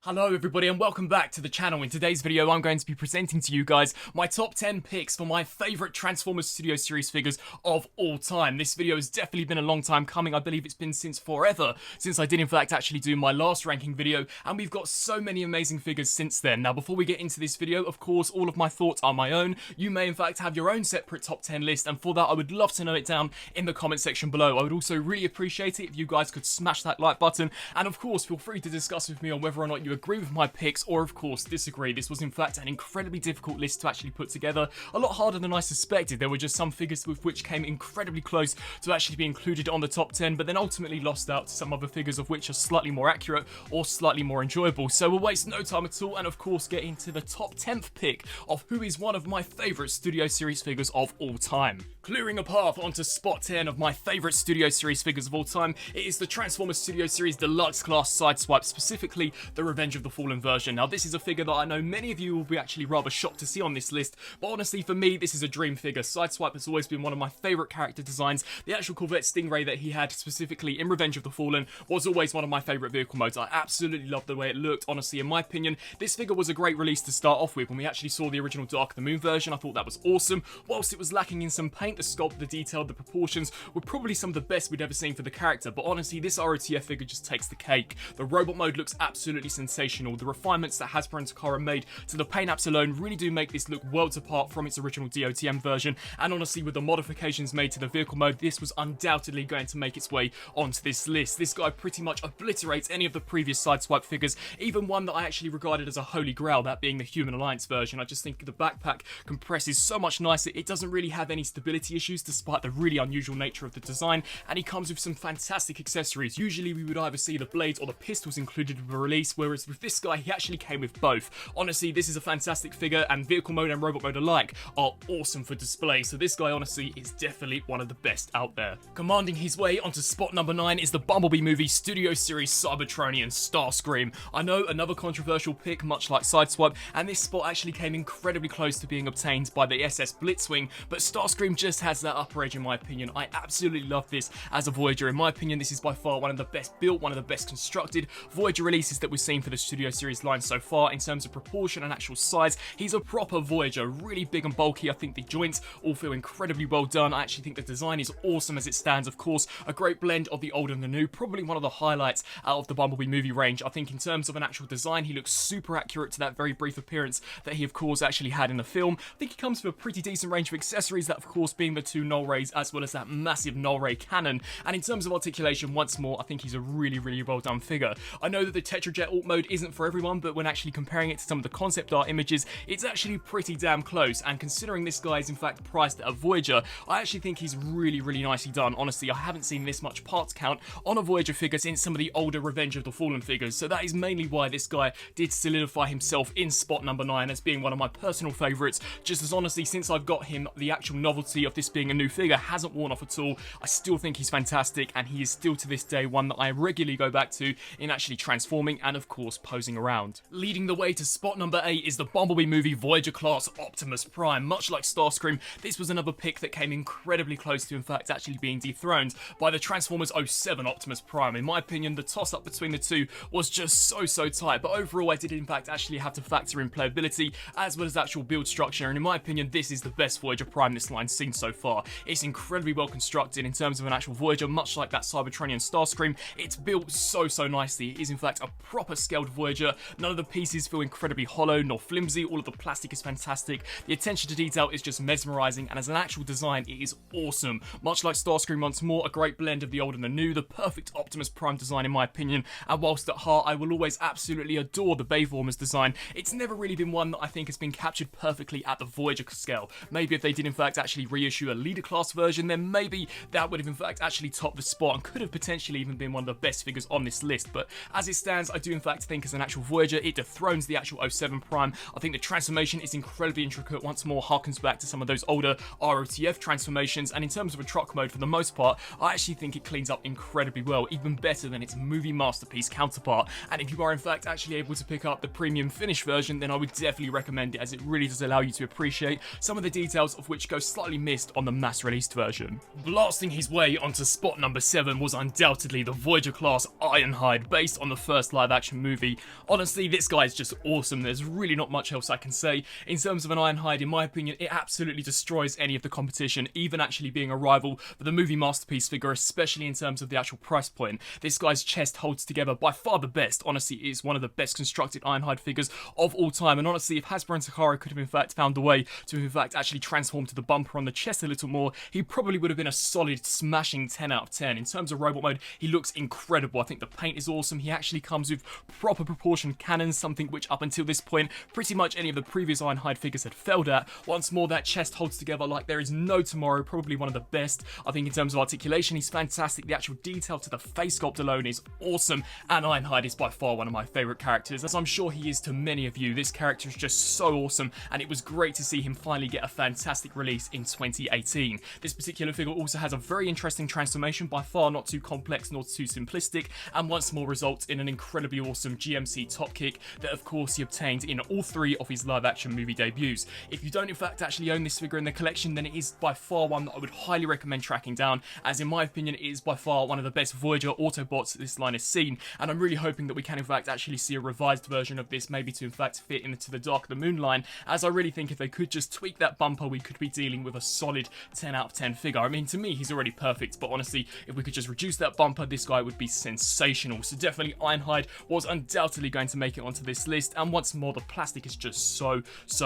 Hello everybody and welcome back to the channel. In today's video I'm going to be presenting to you guys my top 10 picks for my favourite Transformers Studio Series figures of all time. This video has definitely been a long time coming. I believe it's been since forever since I did in fact actually do my last ranking video, and we've got so many amazing figures since then. Now before we get into this video, of course all of my thoughts are my own. You may in fact have your own separate top 10 list, and for that I would love to know it down in the comment section below. I would also really appreciate it if you guys could smash that like button, and of course feel free to discuss with me on whether or not you agree with my picks or of course disagree. This was in fact an incredibly difficult list to actually put together, a lot harder than I suspected. There were just some figures with which came incredibly close to actually be included on the top 10, but then ultimately lost out to some other figures of which are slightly more accurate or slightly more enjoyable. So we'll waste no time at all and of course get into the top 10th pick of who is one of my favourite Studio Series figures of all time. Clearing a path onto spot 10 of my favourite Studio Series figures of all time, it is the Transformers Studio Series Deluxe Class Sideswipe, specifically the Revenge of the Fallen version. Now this is a figure that I know many of you will be actually rather shocked to see on this list, but honestly for me this is a dream figure. Sideswipe has always been one of my favourite character designs. The actual Corvette Stingray that he had specifically in Revenge of the Fallen was always one of my favourite vehicle modes. I absolutely loved the way it looked. Honestly, in my opinion, this figure was a great release to start off with. When we actually saw the original Dark of the Moon version, I thought that was awesome. Whilst it was lacking in some paint, the sculpt, the detail, the proportions were probably some of the best we'd ever seen for the character, but honestly this ROTF figure just takes the cake. The robot mode looks absolutely sensational. The refinements that Hasbro and Takara made to the paint apps alone really do make this look worlds apart from its original DOTM version, and honestly with the modifications made to the vehicle mode, this was undoubtedly going to make its way onto this list. This guy pretty much obliterates any of the previous Sideswipe figures, even one that I actually regarded as a holy grail, that being the Human Alliance version. I just think the backpack compresses so much nicer. It doesn't really have any stability issues despite the really unusual nature of the design, and he comes with some fantastic accessories. Usually we would either see the blades or the pistols included with a release, whereas with this guy he actually came with both. Honestly this is a fantastic figure, and vehicle mode and robot mode alike are awesome for display, so this guy honestly is definitely one of the best out there. Commanding his way onto spot number 9 is the Bumblebee Movie Studio Series Cybertronian Starscream. I know, another controversial pick much like Sideswipe, and this spot actually came incredibly close to being obtained by the SS Blitzwing, but Starscream just has that upper edge in my opinion. I absolutely love this as a Voyager. In my opinion this is by far one of the best built, one of the best constructed Voyager releases that we've seen for the Studio Series line so far. In terms of proportion and actual size, he's a proper Voyager, really big and bulky. I think the joints all feel incredibly well done. I actually think the design is awesome as it stands. Of course, a great blend of the old and the new, probably one of the highlights out of the Bumblebee movie range. I think in terms of an actual design, he looks super accurate to that very brief appearance that he of course actually had in the film. I think he comes with a pretty decent range of accessories, that of course being the two null rays as well as that massive null ray cannon. And in terms of articulation, once more, I think he's a really well done figure. I know that the Tetrajet alt mode isn't for everyone, but when actually comparing it to some of the concept art images, it's actually pretty damn close, and considering this guy is in fact priced at a Voyager, I actually think he's really nicely done. Honestly, I haven't seen this much parts count on a Voyager figure since some of the older Revenge of the Fallen figures, so that is mainly why this guy did solidify himself in spot number 9 as being one of my personal favourites, just as honestly since I've got him, the actual novelty of this being a new figure hasn't worn off at all. I still think he's fantastic, and he is still to this day one that I regularly go back to in actually transforming and of course posing around. Leading the way to spot number 8 is the Bumblebee Movie Voyager Class Optimus Prime. Much like Starscream, this was another pick that came incredibly close to in fact actually being dethroned by the Transformers 07 Optimus Prime. In my opinion, the toss-up between the two was just so tight, but overall I did in fact actually have to factor in playability as well as actual build structure, and in my opinion this is the best Voyager Prime this line's seen so far. It's incredibly well constructed in terms of an actual Voyager, much like that Cybertronian Starscream. It's built so nicely. It is in fact a proper scaled Voyager. None of the pieces feel incredibly hollow nor flimsy. All of the plastic is fantastic. The attention to detail is just mesmerizing, and as an actual design it is awesome. Much like Starscream once more, a great blend of the old and the new, the perfect Optimus Prime design in my opinion, and whilst at heart I will always absolutely adore the Bayformers design, it's never really been one that I think has been captured perfectly at the Voyager scale. Maybe if they did in fact actually reissue a leader class version, then maybe that would have in fact actually topped the spot and could have potentially even been one of the best figures on this list, but as it stands I do in fact think as an actual Voyager it dethrones the actual 07 Prime. I think the transformation is incredibly intricate, once more harkens back to some of those older ROTF transformations, and in terms of a truck mode for the most part I actually think it cleans up incredibly well, even better than its movie masterpiece counterpart. And if you are in fact actually able to pick up the premium finish version, then I would definitely recommend it, as it really does allow you to appreciate some of the details of which go slightly missed list on the mass released version. Blasting his way onto spot number 7 was undoubtedly the Voyager class Ironhide, based on the first live action movie. Honestly, this guy is just awesome. There's really not much else I can say. In terms of an Ironhide, in my opinion, it absolutely destroys any of the competition, even actually being a rival for the movie masterpiece figure, especially in terms of the actual price point. This guy's chest holds together by far the best. Honestly, it is one of the best constructed Ironhide figures of all time, and honestly, if Hasbro and Takara could have in fact found a way to in fact actually transform to the bumper on the chest a little more, he probably would have been a solid smashing 10 out of 10. In terms of robot mode, he looks incredible. I think the paint is awesome. He actually comes with proper proportioned cannons, something which up until this point pretty much any of the previous Ironhide figures had failed at. Once more, that chest holds together like there is no tomorrow, probably one of the best. I think in terms of articulation, he's fantastic. The actual detail to the face sculpt alone is awesome, and Ironhide is by far one of my favourite characters, as I'm sure he is to many of you. This character is just so awesome, and it was great to see him finally get a fantastic release in 2018. This particular figure also has a very interesting transformation, by far not too complex nor too simplistic, and once more results in an incredibly awesome GMC top kick that of course he obtained in all 3 of his live action movie debuts. If you don't in fact actually own this figure in the collection, then it is by far one that I would highly recommend tracking down, as in my opinion it is by far one of the best Voyager Autobots this line has seen, and I'm really hoping that we can in fact actually see a revised version of this, maybe to in fact fit into the Dark of the Moon line, as I really think if they could just tweak that bumper, we could be dealing with a solid 10 out of 10 figure. I mean, to me he's already perfect, but honestly if we could just reduce that bumper, this guy would be sensational. So definitely Ironhide was undoubtedly going to make it onto this list, and once more the plastic is just so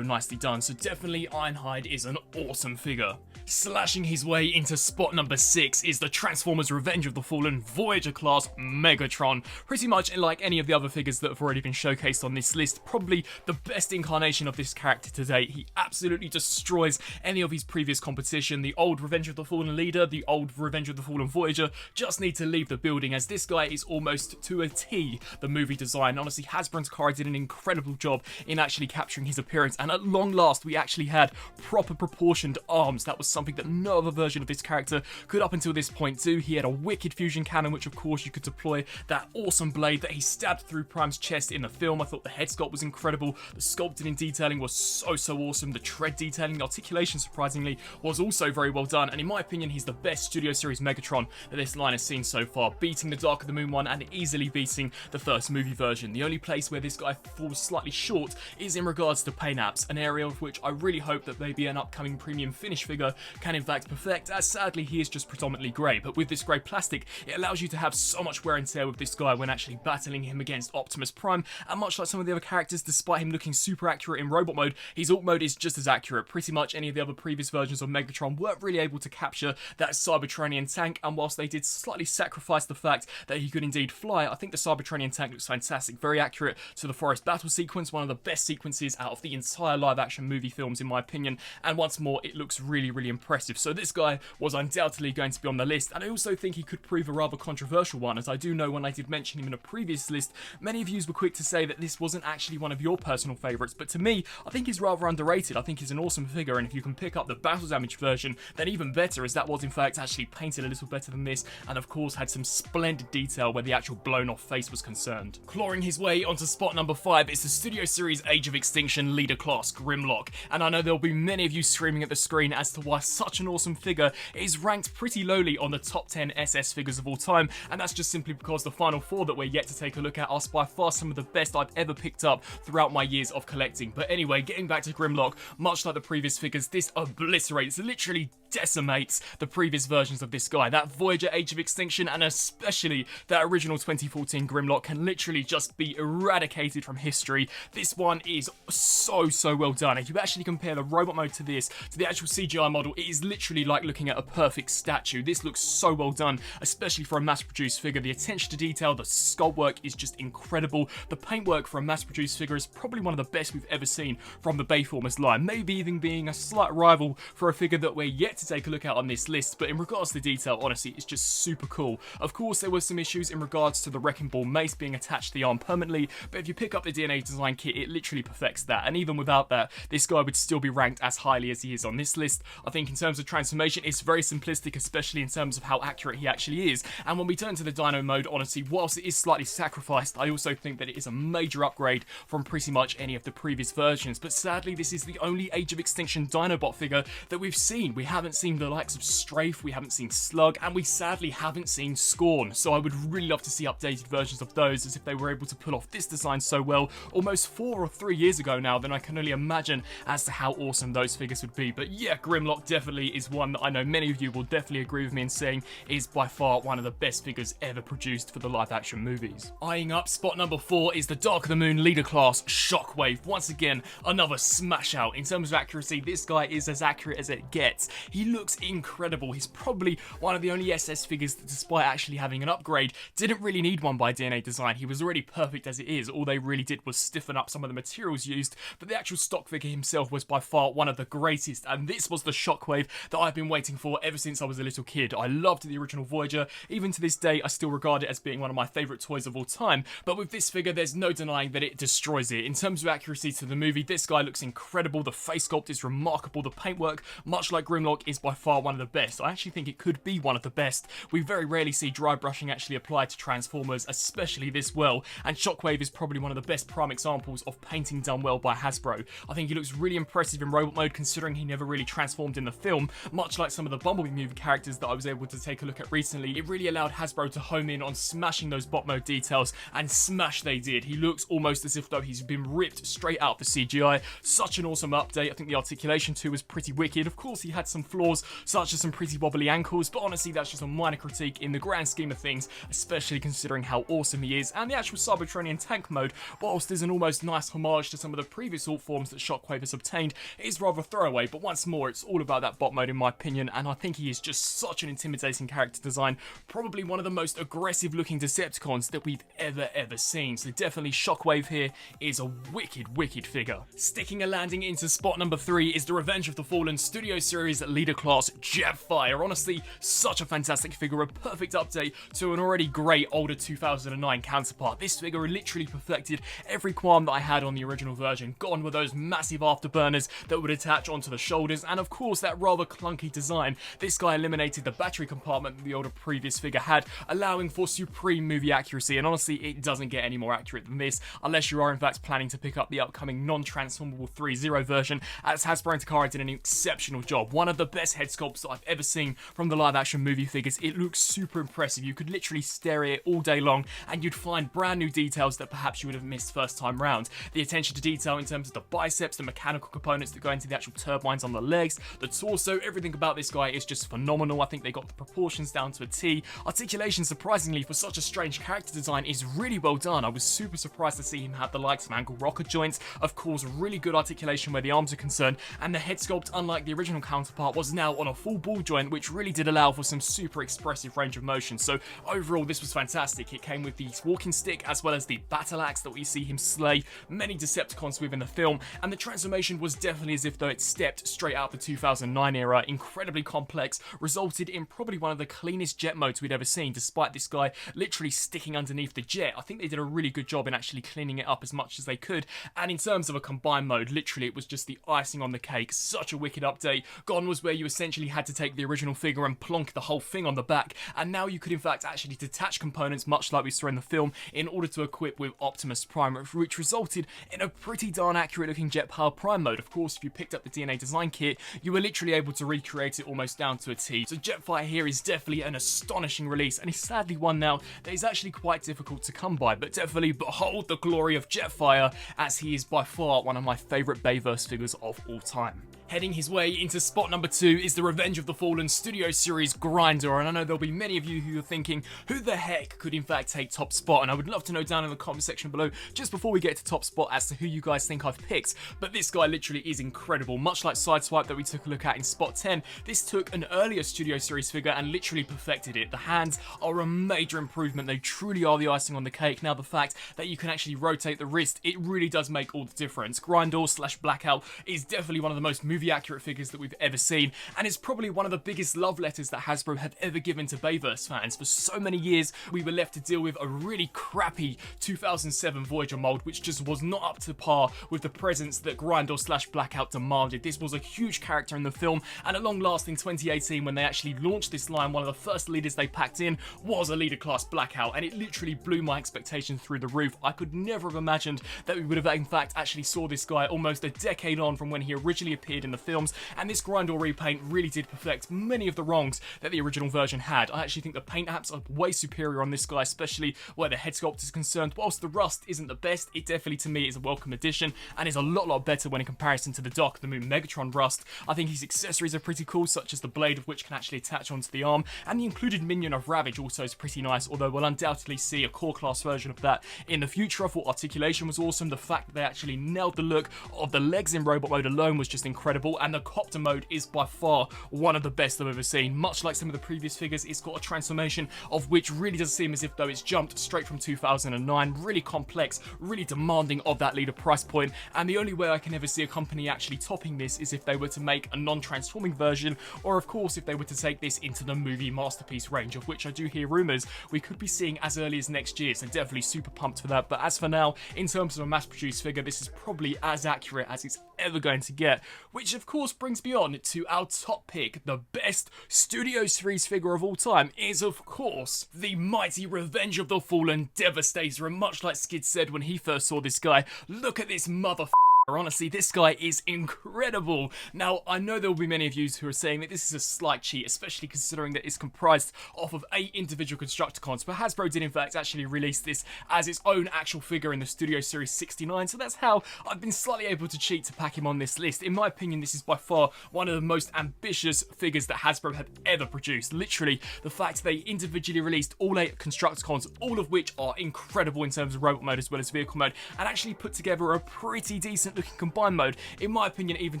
nicely done. So definitely Ironhide is an awesome figure. Slashing his way into spot number 6 is the Transformers Revenge of the Fallen Voyager class Megatron. Pretty much like any of the other figures that have already been showcased on this list, probably the best incarnation of this character to date. He absolutely destroys any of his previous competition. The old Revenge of the Fallen leader, the old Revenge of the Fallen Voyager just need to leave the building, as this guy is almost to a T the movie design. Honestly, Hasbro and Takara did an incredible job in actually capturing his appearance, and at long last we actually had proper proportioned arms. That was something that no other version of this character could up until this point do. He had a wicked fusion cannon, which of course you could deploy that awesome blade that he stabbed through Prime's chest in the film. I thought the head sculpt was incredible. The sculpting and detailing was so awesome. The tread detailing, the articulation surprisingly was also very well done, and in my opinion he's the best Studio Series Megatron that this line has seen so far, beating the Dark of the Moon one and easily beating the first movie version. The only place where this guy falls slightly short is in regards to paint apps, an area of which I really hope that maybe an upcoming premium finish figure can in fact perfect, as sadly he is just predominantly grey. But with this grey plastic, it allows you to have so much wear and tear with this guy when actually battling him against Optimus Prime, and much like some of the other characters, despite him looking super accurate in robot mode, his alt mode is just as accurate. Pretty much any of the other previous versions of Megatron weren't really able to capture that Cybertronian tank, and whilst they did slightly sacrifice the fact that he could indeed fly, I think the Cybertronian tank looks fantastic, very accurate to the forest battle sequence, one of the best sequences out of the entire live action movie films in my opinion, and once more it looks really impressive. So this guy was undoubtedly going to be on the list, and I also think he could prove a rather controversial one, as I do know when I did mention him in a previous list, many of you were quick to say that this wasn't actually one of your personal favourites, but to me, I think he's rather underrated. I think he's an awesome figure, and if you can pick up the battle damage version, then even better, as that was in fact actually painted a little better than this, and of course had some splendid detail where the actual blown off face was concerned. Clawing his way onto spot number 5 is the Studio Series Age of Extinction leader class Grimlock, and I know there'll be many of you screaming at the screen as to why such an awesome figure is ranked pretty lowly on the top 10 SS figures of all time, and that's just simply because the final 4 that we're yet to take a look at are by far some of the best I've ever picked up throughout my years of collecting. But anyway, getting back to Grimlock, much like the previous figures, this obliterates, literally decimates the previous versions of this guy. That Voyager Age of Extinction, and especially that original 2014 Grimlock, can literally just be eradicated from history. This one is so well done. If you actually compare the robot mode to this, to the actual CGI model, it is literally like looking at a perfect statue. This looks so well done, especially for a mass-produced figure. The attention to detail, the sculpt work is just incredible. The paintwork for a mass-produced figure is probably one of the best we've ever seen from the Bayformers line, maybe even being a slight rival for a figure that we're yet to take a look at on this list. But in regards to detail, honestly, it's just super cool. Of course, there were some issues in regards to the Wrecking Ball mace being attached to the arm permanently, but if you pick up the DNA design kit, it literally perfects that, and even without that, this guy would still be ranked as highly as he is on this list. I think in terms of transformation, it's very simplistic, especially in terms of how accurate he actually is, and when we turn to the Dino mode, honestly, whilst it is slightly sacrificed, I also think that it is a major upgrade from pretty much any of the previous versions. But sadly, this is the only Age of Extinction Dinobot figure that that we've seen. We haven't seen the likes of Strafe, we haven't seen Slug, and we sadly haven't seen Scorn. So I would really love to see updated versions of those, as if they were able to pull off this design so well almost 4 or 3 years ago now, then I can only imagine as to how awesome those figures would be. But yeah, Grimlock definitely is one that I know many of you will definitely agree with me in saying is by far one of the best figures ever produced for the live action movies. Eyeing up spot number 4 is the Dark of the Moon leader class Shockwave. Once again, another smash out. In terms of accuracy, this guy is as accurate as it gets. He looks incredible. He's probably one of the only SS figures that, despite actually having an upgrade, didn't really need one by DNA Design. He was already perfect as it is. All they really did was stiffen up some of the materials used, but the actual stock figure himself was by far one of the greatest, and this was the Shockwave that I've been waiting for ever since I was a little kid. I loved the original Voyager. Even to this day, I still regard it as being one of my favourite toys of all time, but with this figure, there's no denying that it destroys it. In terms of accuracy to the movie, this guy looks incredible. The face sculpt is remarkable. The paintwork, much like Grimlock, is by far one of the best. I actually think it could be one of the best. We very rarely see dry brushing actually applied to Transformers, especially this well, and Shockwave is probably one of the best prime examples of painting done well by Hasbro. I think he looks really impressive in robot mode, considering he never really transformed in the film, much like some of the Bumblebee Movie characters that I was able to take a look at recently. It really allowed Hasbro to home in on smashing those bot mode details, and smash they did. He looks almost as if though he's been ripped straight out of the CGI. Such an awesome update. I think the articulation too was pretty wicked. Of course, he had some flaws, such as some pretty wobbly ankles, but honestly, that's just a minor critique in the grand scheme of things, especially considering how awesome he is. And the actual Cybertronian tank mode, whilst is an almost nice homage to some of the previous alt forms that Shockwave has obtained, is rather throwaway. But once more, it's all about that bot mode in my opinion, and I think he is just such an intimidating character design, probably one of the most aggressive looking Decepticons that we've ever seen. So definitely Shockwave here is a wicked figure. Sticking a landing into spot number 3 is the Revenge of the Fallen Studio Series leader class Jetfire. Honestly, such a fantastic figure, a perfect update to an already great older 2009 counterpart. This figure literally perfected every qualm that I had on the original version. Gone were those massive afterburners that would attach onto the shoulders, and of course that rather clunky design. This guy eliminated the battery compartment that the older previous figure had, allowing for supreme movie accuracy, and honestly it doesn't get any more accurate than this, unless you are in fact planning to pick up the upcoming non-transformable 3.0 version, as Hasbro and Takara did an exceptional job. One of the best head sculpts that I've ever seen from the live action movie figures. It looks super impressive. You could literally stare at it all day long and you'd find brand new details that perhaps you would have missed first time round. The attention to detail in terms of the biceps, the mechanical components that go into the actual turbines on the legs, the torso, everything about this guy is just phenomenal. I think they got the proportions down to a T. Articulation, surprisingly, for such a strange character design is really well done. I was super surprised to see him have the likes of ankle rocker joints, of course really good articulation where the arms are concerned, and the head sculpt, unlike the original counterpart, was now on a full ball joint, which really did allow for some super expressive range of motion. So overall this was fantastic. It came with the walking stick as well as the battle axe that we see him slay many Decepticons with in the film, and the transformation was definitely as if though it stepped straight out of the 2009 era. Incredibly complex, resulted in probably one of the cleanest jet modes we'd ever seen, despite this guy literally sticking underneath the jet. I think they did a really good job in actually cleaning it up as much as they could, and in terms of a combined mode, literally it was just the icing on the cake. Such a wicked update. Gone was where you essentially had to take the original figure and plonk the whole thing on the back, and now you could in fact actually detach components much like we saw in the film in order to equip with Optimus Prime, which resulted in a pretty darn accurate looking Jet Power Prime mode. Of course, if you picked up the DNA Design kit, you were literally able to recreate it almost down to a T. So Jetfire here is definitely an astonishing release, and he's sadly one now that is actually quite difficult to come by, but definitely behold the glory of Jetfire, as he is by far one of my favourite Bayverse figures of all time. Heading his way into spot number 2 is the Revenge of the Fallen Studio Series Grinder, and I know there'll be many of you who are thinking, who the heck could in fact take top spot? And I would love to know down in the comment section below, just before we get to top spot, as to who you guys think I've picked. But this guy literally is incredible. Much like Sideswipe that we took a look at in spot 10, this took an earlier Studio Series figure and literally perfected it. The hands are a major improvement. They truly are the icing on the cake. Now the fact that you can actually rotate the wrist, it really does make all the difference. Grindor / Blackout is definitely one of the most movie accurate figures that we've ever seen, and it's probably one of the biggest love letters that Hasbro have ever given to Bayverse fans. For so many years we were left to deal with a really crappy 2007 Voyager mold, which just was not up to par with the presence that Grindor / Blackout demanded. This was a huge character in the film, and at long last in 2018 when they actually launched this line, one of the first leaders they packed in was a leader class Blackout, and it literally blew my expectations through the roof. I could never have imagined that we would have in fact actually saw this guy almost a decade on from when he originally appeared in the films, and this grind or repaint really did perfect many of the wrongs that the original version had. I actually think the paint apps are way superior on this guy, especially where the head sculpt is concerned. Whilst the rust isn't the best, it definitely to me is a welcome addition and is a lot better when in comparison to the Doc the Moon Megatron rust. I think his accessories are pretty cool, such as the blade of which can actually attach onto the arm, and the included minion of Ravage also is pretty nice, although we'll undoubtedly see a core class version of that in the future. I thought articulation was awesome. The fact that they actually nailed the look of the legs in robot mode alone was just incredible, and the copter mode is by far one of the best I've ever seen. Much like some of the previous figures, it's got a transformation of which really does seem as if though it's jumped straight from 2009. Really complex, really demanding of that leader price point, and the only way I can ever see a company actually topping this is if they were to make a non-transforming version, or of course if they were to take this into the movie masterpiece range, of which I do hear rumours we could be seeing as early as next year, so definitely super pumped for that. But as for now, in terms of a mass-produced figure, this is probably as accurate as it's ever going to get, which of course brings me on to our top pick. The best Studio Series figure of all time is of course the mighty Revenge of the Fallen Devastator, and much like Skid said when he first saw this guy, look at this motherfucker. Honestly, this guy is incredible. Now, I know there will be many of you who are saying that this is a slight cheat, especially considering that it's comprised off of 8 individual Constructicons, but Hasbro did in fact actually release this as its own actual figure in the Studio Series 69, so that's how I've been slightly able to cheat to pack him on this list. In my opinion, this is by far one of the most ambitious figures that Hasbro have ever produced. Literally, the fact they individually released all 8 Constructicons, all of which are incredible in terms of robot mode as well as vehicle mode, and actually put together a pretty decent looking combined mode, in my opinion, even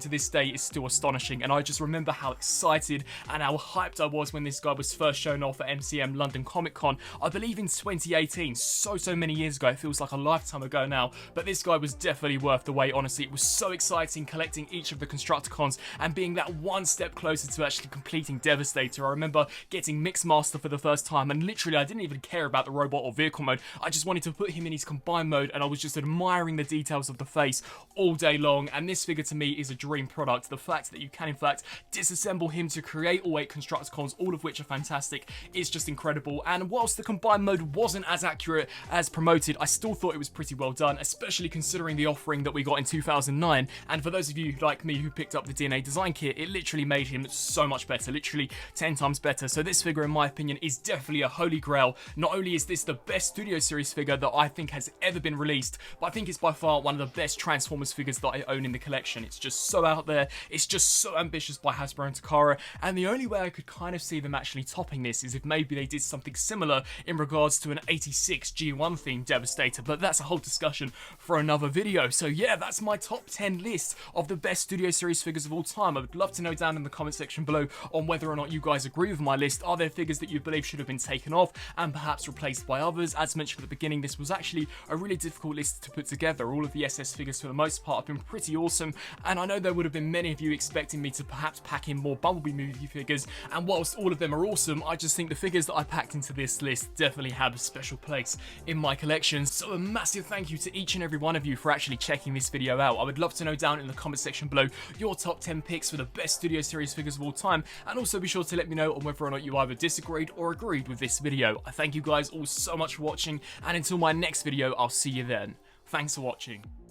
to this day, is still astonishing. And I just remember how excited and how hyped I was when this guy was first shown off at MCM London Comic Con, I believe in 2018, so many years ago. It feels like a lifetime ago now, but this guy was definitely worth the wait. Honestly, it was so exciting collecting each of the Constructicons and being that one step closer to actually completing Devastator. I remember getting Mixmaster for the first time, and literally I didn't even care about the robot or vehicle mode. I just wanted to put him in his combined mode, and I was just admiring the details of the face all day long. And this figure to me is a dream product. The fact that you can in fact disassemble him to create all 8 Constructicons, all of which are fantastic, is just incredible. And whilst the combined mode wasn't as accurate as promoted, I still thought it was pretty well done, especially considering the offering that we got in 2009. And for those of you like me who picked up the DNA design kit, it literally made him so much better, literally 10 times better. So this figure, in my opinion, is definitely a holy grail. Not only is this the best Studio Series figure that I think has ever been released, but I think it's by far one of the best Transformers figures that I own in the collection. It's just so out there, it's just so ambitious by Hasbro and Takara, and the only way I could kind of see them actually topping this is if maybe they did something similar in regards to an 86 G1 themed Devastator, but that's a whole discussion for another video. So yeah, that's my top 10 list of the best Studio Series figures of all time. I would love to know down in the comment section below on whether or not you guys agree with my list. Are there figures that you believe should have been taken off and perhaps replaced by others? As mentioned at the beginning, this was actually a really difficult list to put together. All of the SS figures for the most part have been pretty awesome, and I know there would have been many of you expecting me to perhaps pack in more Bumblebee Movie figures, and whilst all of them are awesome, I just think the figures that I packed into this list definitely have a special place in my collection. So a massive thank you to each and every one of you for actually checking this video out. I would love to know down in the comment section below your top 10 picks for the best Studio Series figures of all time, and also be sure to let me know on whether or not you either disagreed or agreed with this video. I thank you guys all so much for watching, and until my next video, I'll see you then. Thanks for watching.